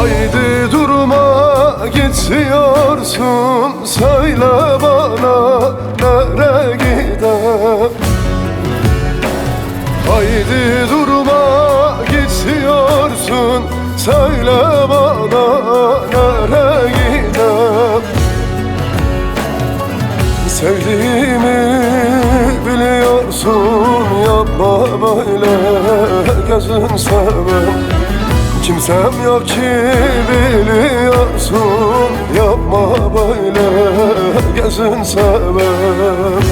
Haydi durma gidiyorsun, söyle bana nereye gidem. Haydi durma gidiyorsun, söyle bana nereye gidem. Sevdiğimi biliyorsun, yapma böyle gözün sevmem. Kimsem yok ki biliyorsun, yapma böyle gözün sevmem.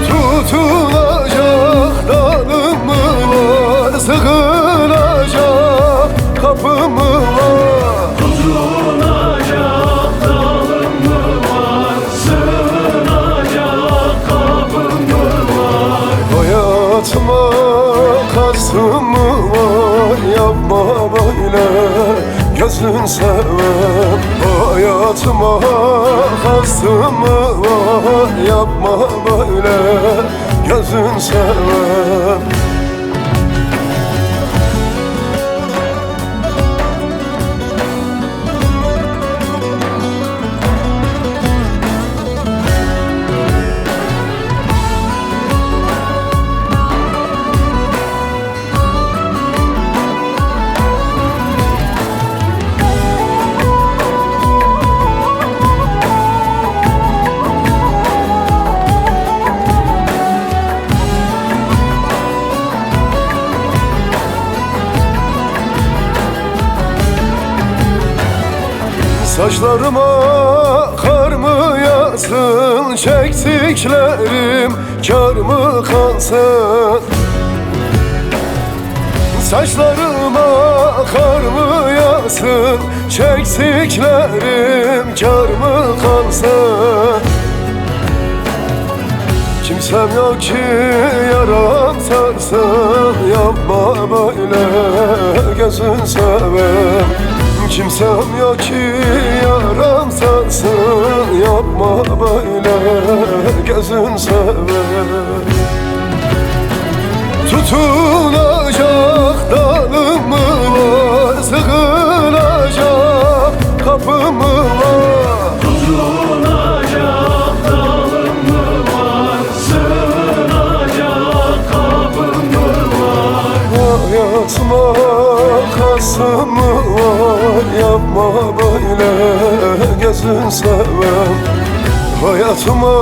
Tutunacak dalım mı var, sığınacak kapım mı var? Tutunacak dalım mı var, sığınacak kapım mı var? Hayatıma kastım mı var, yapma böyle gözün sevmem. Hayatıma kastım mı var, yapma böyle gözün sevmem. Saçlarıma kar mı yağsın, çektiklerim kâr mı kalsın? Saçlarıma kar mı yağsın, çektiklerim kâr mı kalsın? Kimsem yok ki yaram sarsın, yapma böyle gözün sevmem. Kimsem yok ki yaram sarsın, yapma böyle gözün sevmem. Tutunacak dalım mı var, sığınacak kapım mı var? Tutunacak dalım mı var, sığınacak kapım mı var? Hayatıma kastım mı var, yapma böyle gözün sevmem. Hayatıma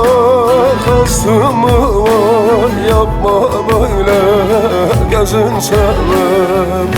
kastım mı var, yapma böyle gözün sevmem.